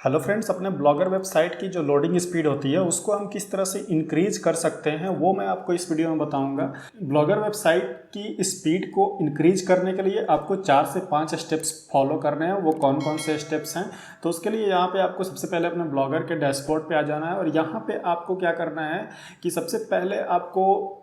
Hello friends, अपने blogger website की जो लोडिंग स्पीड होती है उसको हम किस तरह से इंक्रीज कर सकते हैं वो मैं आपको इस वीडियो में बताऊंगा। ब्लॉगर वेबसाइट की स्पीड को इंक्रीज करने के लिए आपको 4 से 5 स्टेप्स फॉलो करने हैं। वो कौन कौन से स्टेप्स हैं? तो उसके लिए यहाँ पे आपको सबसे पहले अपने ब्लॉगर के डैशबोर्ड पे आ जाना है और यहाँ पे आपको क्या करना है कि सबसे पहले आपको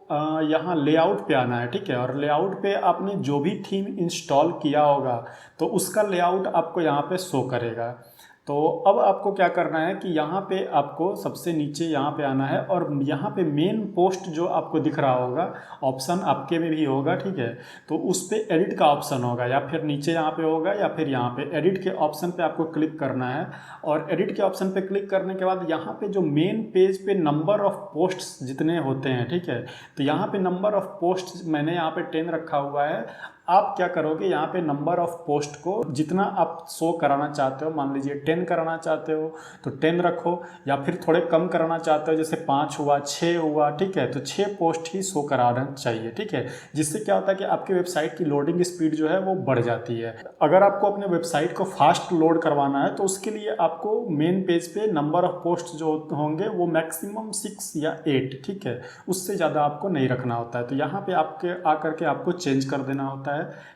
यहाँ लेआउट पे आना है। ठीक है, और लेआउट पे आपने जो भी थीम इंस्टॉल किया होगा तो उसका लेआउट आपको यहाँ पे शो करेगा। तो अब आपको क्या करना है कि यहाँ पे आपको सबसे नीचे यहाँ पे आना है और यहाँ पे मेन पोस्ट जो आपको दिख रहा होगा, ऑप्शन आपके में भी होगा। ठीक है, तो उस पे एडिट का ऑप्शन होगा या फिर नीचे यहाँ पे होगा या फिर यहाँ पे एडिट के ऑप्शन पे आपको क्लिक करना है। और एडिट के ऑप्शन पे क्लिक करने के बाद यहाँ पे जो मेन पेज पे नंबर ऑफ पोस्ट्स जितने होते हैं, ठीक है, तो यहाँ पे नंबर ऑफ पोस्ट मैंने यहाँ पे 10 रखा हुआ है। आप क्या करोगे, यहाँ पे नंबर ऑफ पोस्ट को जितना आप शो कराना चाहते हो, मान लीजिए 10 कराना चाहते हो तो 10 रखो, या फिर थोड़े कम कराना चाहते हो जैसे 5 हुआ, 6 हुआ। ठीक है, तो 6 पोस्ट ही शो कराना चाहिए। ठीक है, जिससे क्या होता है कि आपकी वेबसाइट की लोडिंग स्पीड जो है वो बढ़ जाती है। अगर आपको अपने वेबसाइट को फास्ट लोड करवाना है तो उसके लिए आपको मेन पेज पे नंबर ऑफ पोस्ट जो होंगे वो मैक्सिमम 6 या 8, ठीक है, उससे ज़्यादा आपको नहीं रखना होता है। तो यहाँ पे आपके आकर के आपको चेंज कर देना होता है।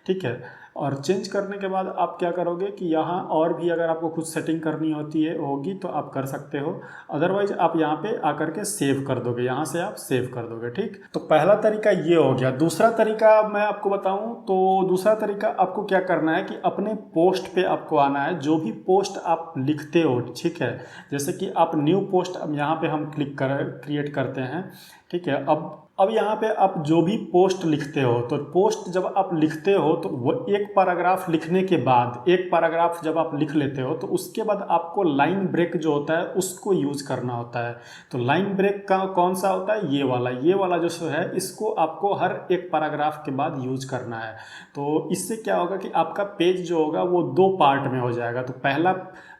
ठीक है, और चेंज करने के बाद आप क्या करोगे कि यहाँ और भी अगर आपको कुछ सेटिंग करनी होगी तो आप कर सकते हो। अदरवाइज आप यहाँ पे आकर के सेव कर दोगे, यहाँ से आप सेव कर दोगे। ठीक, तो पहला तरीका ये हो गया। दूसरा तरीका मैं आपको बताऊं तो दूसरा तरीका आपको क्या करना है कि अपने पोस्ट पे आपको आना है। जो भी पोस्ट आप लिखते हो, ठीक है, जैसे कि आप न्यू पोस्ट, अब यहाँ पे हम क्रिएट करते हैं। ठीक है, अब यहाँ पे आप जो भी पोस्ट लिखते हो, तो पोस्ट जब आप लिखते हो तो वो एक पैराग्राफ लिखने के बाद, एक पैराग्राफ जब आप लिख लेते हो तो उसके बाद आपको लाइन ब्रेक जो होता है उसको यूज करना होता है। तो लाइन ब्रेक का कौन सा होता है? ये वाला जो है, इसको आपको हर एक पैराग्राफ के बाद यूज करना है। तो इससे क्या होगा कि आपका पेज जो होगा वो 2 पार्ट में हो जाएगा। तो पहला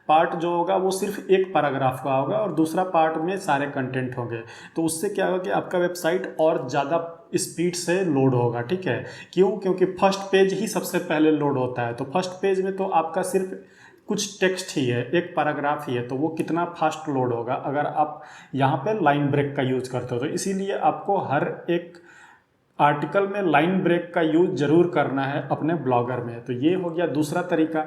पार्ट जो होगा वो सिर्फ एक पैराग्राफ का होगा और दूसरा पार्ट में सारे कंटेंट होंगे। तो उससे क्या होगा कि आपका वेबसाइट और ज़्यादा स्पीड से लोड होगा। ठीक है, क्योंकि फर्स्ट पेज ही सबसे पहले लोड होता है। तो फर्स्ट पेज में तो आपका सिर्फ कुछ टेक्स्ट ही है, एक पैराग्राफ ही है, तो वो कितना फास्ट लोड होगा अगर आप यहाँ पे लाइन ब्रेक का यूज करते हो। तो इसीलिए आपको हर एक आर्टिकल में लाइन ब्रेक का यूज जरूर करना है अपने ब्लॉगर में। तो ये हो गया दूसरा तरीका।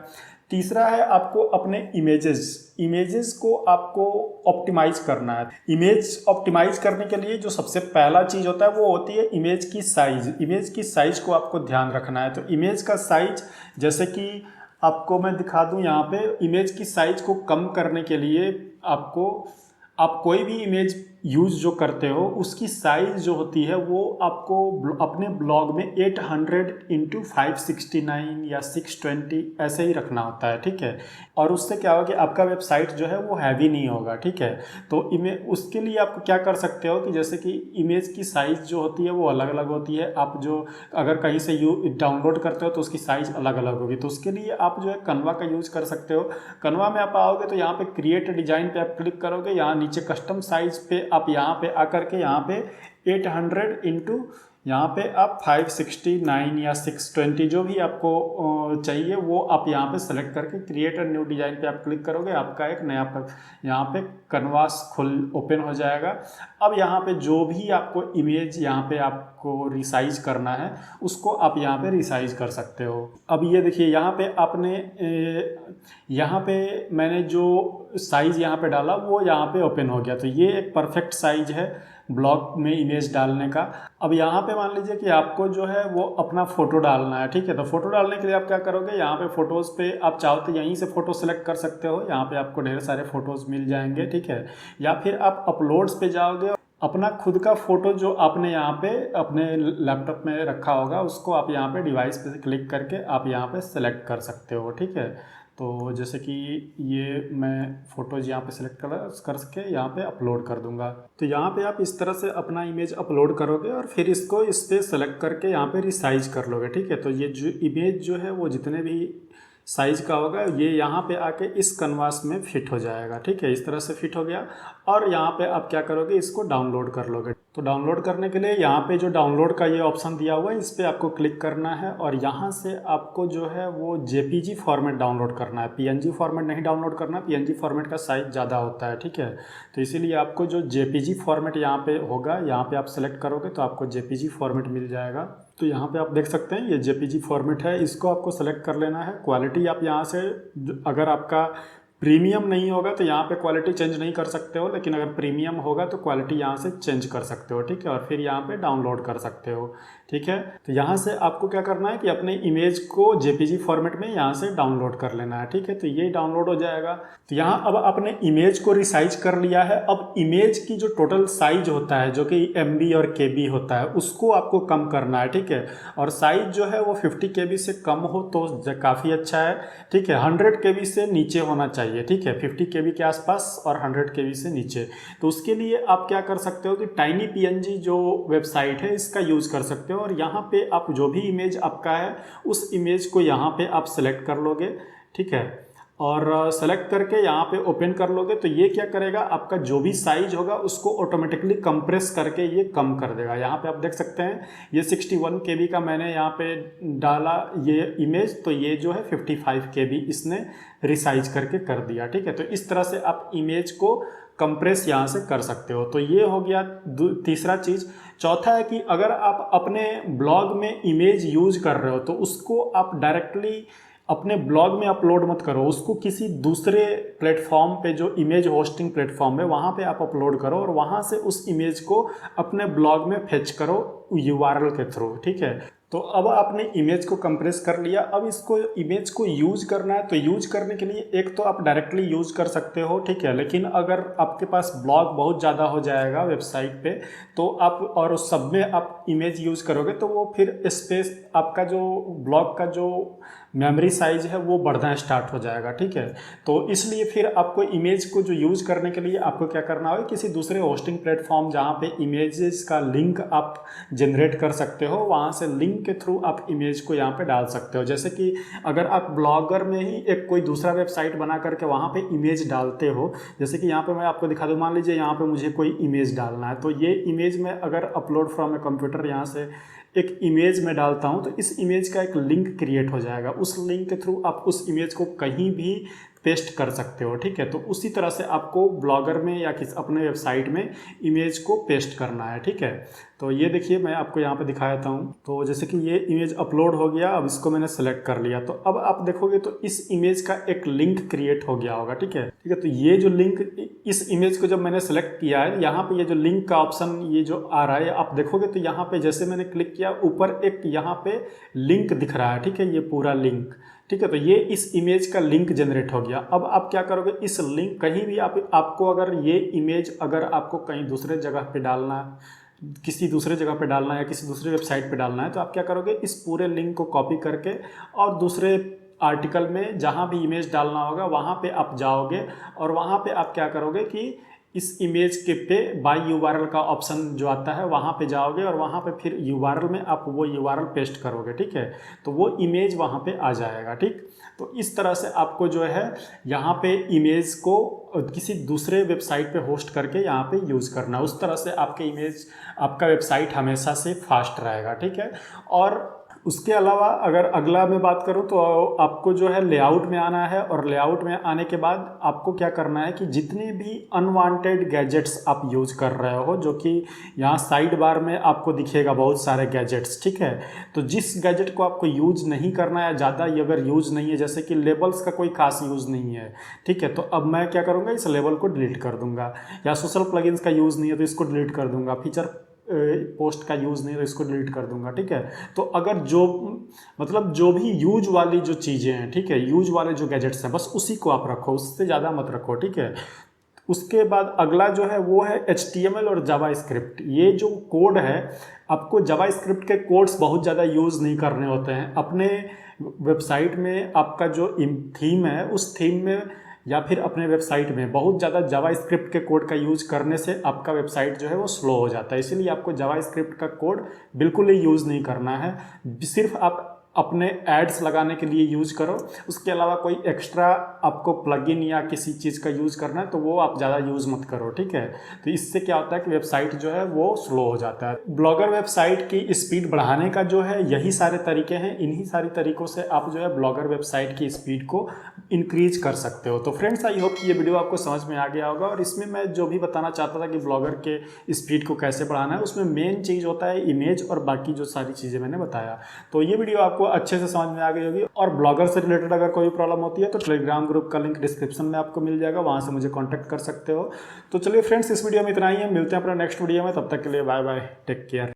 तीसरा है आपको अपने इमेजेस को आपको ऑप्टिमाइज करना है। इमेज ऑप्टिमाइज करने के लिए जो सबसे पहला चीज़ होता है वो होती है इमेज की साइज। इमेज की साइज को आपको ध्यान रखना है। तो इमेज का साइज, जैसे कि आपको मैं दिखा दूं, यहाँ पे इमेज की साइज को कम करने के लिए आप कोई भी इमेज यूज जो करते हो उसकी साइज जो होती है वो आपको अपने ब्लॉग में 800x569 या 620 ऐसे ही रखना होता है। ठीक है, और उससे क्या होगा कि आपका वेबसाइट जो है वो हैवी नहीं होगा। ठीक है, तो उसके लिए आपको क्या कर सकते हो कि जैसे कि इमेज की साइज जो होती है वो अलग अलग होती है। आप जो अगर कहीं से डाउनलोड करते हो तो उसकी साइज अलग अलग होगी। तो उसके लिए आप जो है कन्वा का यूज कर सकते हो। कन्वा में आप आओगे तो यहाँ पे क्रिएट डिजाइन पे आप क्लिक करोगे, यहाँ नीचे कस्टम साइज पे आप यहाँ पे आकर के यहाँ पे 800 इंटू यहाँ पे आप 569 या 620 जो भी आपको चाहिए वो आप यहाँ पे सेलेक्ट करके क्रिएट अ न्यू डिजाइन पे आप क्लिक करोगे। आपका एक नया यहाँ पे कन्वास ओपन हो जाएगा। अब यहाँ पे जो भी आपको इमेज यहाँ पे आपको रिसाइज करना है उसको आप यहाँ पे रिसाइज कर सकते हो। अब ये देखिए, यहाँ पे आपने यहाँ पे मैंने जो साइज यहाँ पे डाला वो यहाँ पे ओपन हो गया। तो ये एक परफेक्ट साइज है ब्लॉग में इमेज डालने का। अब यहाँ पे मान लीजिए कि आपको जो है वो अपना फोटो डालना है। ठीक है, तो फोटो डालने के लिए आप क्या करोगे, यहाँ पे फोटोज़ पे आप चाहो तो यहीं से फोटो सेलेक्ट कर सकते हो। यहाँ पे आपको ढेर सारे फोटोज़ मिल जाएंगे। ठीक है, या फिर आप अपलोड्स पे जाओगे, अपना खुद का फोटो जो आपने यहाँ पे अपने लैपटॉप में रखा होगा उसको आप यहाँ पे डिवाइस पे क्लिक करके आप यहाँ पे सेलेक्ट कर सकते हो। ठीक है, तो जैसे कि ये मैं फ़ोटोज़ यहाँ पे सेलेक्ट कर सके यहाँ पे अपलोड कर दूंगा। तो यहाँ पे आप इस तरह से अपना इमेज अपलोड करोगे और फिर इसको इस पर सेलेक्ट करके यहाँ पे रिसाइज कर लोगे। ठीक है, तो ये जो इमेज जो है वो जितने भी साइज का होगा ये यहाँ पे आके इस कन्वास में फिट हो जाएगा। ठीक है, इस तरह से फिट हो गया और यहाँ पे आप क्या करोगे, इसको डाउनलोड कर लोगे। तो डाउनलोड करने के लिए यहाँ पे जो डाउनलोड का ये ऑप्शन दिया हुआ है इस पर आपको क्लिक करना है और यहाँ से आपको जो है वो जेपीजी फॉर्मेट डाउनलोड करना है। पीएनजी फॉर्मेट नहीं डाउनलोड करना, पीएनजी फॉर्मेट का साइज़ ज़्यादा होता है, ठीक है। तो इसीलिए आपको जो जेपीजी फॉर्मेट यहाँ पे होगा, यहाँ पे आप सेलेक्ट करोगे तो आपको जेपीजी फॉर्मेट मिल जाएगा। तो यहाँ पे आप देख सकते हैं ये जेपीजी फॉर्मेट है, इसको आपको सेलेक्ट कर लेना है। क्वालिटी आप यहाँ से, अगर आपका प्रीमियम नहीं होगा तो यहाँ पे क्वालिटी चेंज नहीं कर सकते हो, लेकिन अगर प्रीमियम होगा तो क्वालिटी यहाँ से चेंज कर सकते हो, ठीक है। और फिर यहाँ पे डाउनलोड कर सकते हो, ठीक है। तो यहाँ से आपको क्या करना है कि अपने इमेज को जेपीजी फॉर्मेट में यहाँ से डाउनलोड कर लेना है, ठीक है। तो ये डाउनलोड हो जाएगा। तो यहाँ अब आपने इमेज को रिसाइज कर लिया है। अब इमेज की जो टोटल साइज होता है, जो कि MB और KB होता है, उसको आपको कम करना है, ठीक है। और साइज जो है वो 50 KB से कम हो तो काफ़ी अच्छा है, ठीक है। 100 KB से नीचे होना चाहिए, ठीक है। 50 KB के आसपास और 100 KB से नीचे। तो उसके लिए आप क्या कर सकते हो कि टाइनी PNG जो वेबसाइट है इसका यूज़ कर सकते हो। और यहाँ पे आप जो भी इमेज आपका है उस इमेज को यहाँ पे आप सेलेक्ट कर लोगे, ठीक है। और सेलेक्ट करके यहाँ पे ओपन कर लोगे तो ये क्या करेगा, आपका जो भी साइज होगा उसको ऑटोमेटिकली कंप्रेस करके ये कम कर देगा। यहाँ पे आप देख सकते हैं ये 61 KB का मैंने यहाँ पे डाला ये इमेज, तो ये जो है 55 KB इसने रिसाइज करके कर दिया, ठीक है। तो इस तरह से आप इमेज को कंप्रेस यहाँ से कर सकते हो। तो ये हो गया तीसरा चीज़। चौथा है कि अगर आप अपने ब्लॉग में इमेज यूज कर रहे हो तो उसको आप डायरेक्टली अपने ब्लॉग में अपलोड मत करो, उसको किसी दूसरे प्लेटफॉर्म पे, जो इमेज होस्टिंग प्लेटफॉर्म है वहाँ पे आप अपलोड करो और वहाँ से उस इमेज को अपने ब्लॉग में फेच करो URL के थ्रू, ठीक है। तो अब आपने इमेज को कंप्रेस कर लिया। अब इसको इमेज को यूज करना है तो यूज करने के लिए एक तो आप डायरेक्टली यूज कर सकते हो, ठीक है। लेकिन अगर आपके पास ब्लॉग बहुत ज़्यादा हो जाएगा वेबसाइट पे तो आप, और उस सब में आप इमेज यूज करोगे तो वो फिर स्पेस, आपका जो ब्लॉग का जो मेमोरी साइज है वो बढ़ना स्टार्ट हो जाएगा, ठीक है। तो इसलिए फिर आपको इमेज को जो यूज करने के लिए आपको क्या करना होगा, किसी दूसरे होस्टिंग प्लेटफॉर्म जहाँ पे इमेजेस का लिंक आप जनरेट कर सकते हो, वहाँ से लिंक के थ्रू आप इमेज को यहाँ पे डाल सकते हो। जैसे कि अगर आप ब्लॉगर में ही एक कोई दूसरा वेबसाइट बना करके वहाँ पे इमेज डालते हो, जैसे कि यहाँ पे मैं आपको दिखा दूँ, मान लीजिए यहाँ पे मुझे कोई इमेज डालना है, तो ये इमेज में अगर अपलोड फ्रॉम ए कंप्यूटर यहाँ से एक इमेज में डालता हूँ तो इस इमेज का एक लिंक क्रिएट हो जाएगा। उस लिंक के थ्रू आप उस इमेज को कहीं भी पेस्ट कर सकते हो, ठीक है। तो उसी तरह से आपको ब्लॉगर में या किसी अपने वेबसाइट में इमेज को पेस्ट करना है, ठीक है। तो ये देखिए मैं आपको यहाँ पे दिखा देता हूँ। तो जैसे कि ये इमेज अपलोड हो गया, अब इसको मैंने सेलेक्ट कर लिया। तो अब आप देखोगे तो इस इमेज का एक लिंक क्रिएट हो गया होगा, ठीक है। तो ये जो लिंक, इस इमेज को जब मैंने सेलेक्ट किया है, यहाँ पे ये जो लिंक का ऑप्शन ये जो आ रहा है आप देखोगे तो यहाँ पे जैसे मैंने क्लिक किया ऊपर एक यहाँ पे लिंक दिख रहा है, ठीक है, ये पूरा लिंक, ठीक है। तो ये इस इमेज का लिंक जनरेट हो गया। अब आप क्या करोगे, इस लिंक कहीं भी आपको अगर ये इमेज अगर आपको कहीं दूसरे जगह पे डालना है, किसी दूसरे जगह पे डालना है या किसी दूसरे वेबसाइट पे डालना है, तो आप क्या करोगे, इस पूरे लिंक को कॉपी करके और दूसरे आर्टिकल में जहाँ भी इमेज डालना होगा वहाँ पे आप जाओगे और वहाँ पे आप क्या करोगे कि इस इमेज के पे बाय URL का ऑप्शन जो आता है वहाँ पे जाओगे और वहाँ पे फिर URL में आप वो URL पेस्ट करोगे, ठीक है। तो वो इमेज वहाँ पे आ जाएगा, ठीक। तो इस तरह से आपको जो है यहाँ पे इमेज को किसी दूसरे वेबसाइट पे होस्ट करके यहाँ पे यूज़ करना, उस तरह से आपके इमेज, आपका वेबसाइट हमेशा से फास्ट रहेगा, ठीक है। और उसके अलावा अगर अगला मैं बात करूं तो आपको जो है लेआउट में आना है और लेआउट में आने के बाद आपको क्या करना है कि जितने भी अनवांटेड गैजेट्स आप यूज कर रहे हो, जो कि यहाँ साइड बार में आपको दिखेगा बहुत सारे गैजेट्स, ठीक है। तो जिस गैजेट को आपको यूज नहीं करना है, ज़्यादा अगर यूज नहीं है, जैसे कि लेबल्स का कोई खास यूज़ नहीं है, ठीक है, तो अब मैं क्या करूँगा, इस लेबल को डिलीट कर दूंगा। या सोशल प्लगइन्स का यूज़ नहीं है तो इसको डिलीट कर दूंगा। फीचर पोस्ट का यूज़ नहीं है तो इसको डिलीट कर दूंगा, ठीक है। तो अगर जो मतलब जो भी यूज वाली जो चीज़ें हैं, ठीक है, यूज वाले जो गैजेट्स हैं, बस उसी को आप रखो, उससे ज़्यादा मत रखो, ठीक है। उसके बाद अगला जो है वो है HTML और जावास्क्रिप्ट। ये जो कोड है, आपको जावास्क्रिप्ट के कोड्स बहुत ज़्यादा यूज़ नहीं करने होते हैं। अपने वेबसाइट में आपका जो थीम है उस थीम में या फिर अपने वेबसाइट में बहुत ज़्यादा जावास्क्रिप्ट के कोड का यूज़ करने से आपका वेबसाइट जो है वो स्लो हो जाता है। इसीलिए आपको जावास्क्रिप्ट का कोड बिल्कुल ही यूज़ नहीं करना है। सिर्फ आप अपने एड्स लगाने के लिए यूज करो। उसके अलावा कोई एक्स्ट्रा आपको प्लगइन या किसी चीज़ का यूज़ करना है तो वो आप ज़्यादा यूज़ मत करो, ठीक है। तो इससे क्या होता है कि वेबसाइट जो है वो स्लो हो जाता है। ब्लॉगर वेबसाइट की स्पीड बढ़ाने का जो है यही सारे तरीके हैं। इन्हीं सारे तरीकों से आप जो है ब्लॉगर वेबसाइट की स्पीड को इंक्रीज कर सकते हो। तो फ्रेंड्स, आई होप कि ये वीडियो आपको समझ में आ गया होगा। और इसमें मैं जो भी बताना चाहता था कि ब्लॉगर के स्पीड को कैसे बढ़ाना है, उसमें मेन चीज़ होता है इमेज और बाकी जो सारी चीज़ें मैंने बताया। तो ये वीडियो आपको अच्छे से समझ में आ गई होगी। और ब्लॉगर से रिलेटेड अगर कोई प्रॉब्लम होती है तो टेलीग्राम ग्रुप का लिंक डिस्क्रिप्शन में आपको मिल जाएगा, वहाँ से मुझे कॉन्टैक्ट कर सकते हो। तो चलिए फ्रेंड्स, इस वीडियो में इतना ही है। मिलते हैं अपना नेक्स्ट वीडियो में, तब तक के लिए बाय बाय, टेक केयर।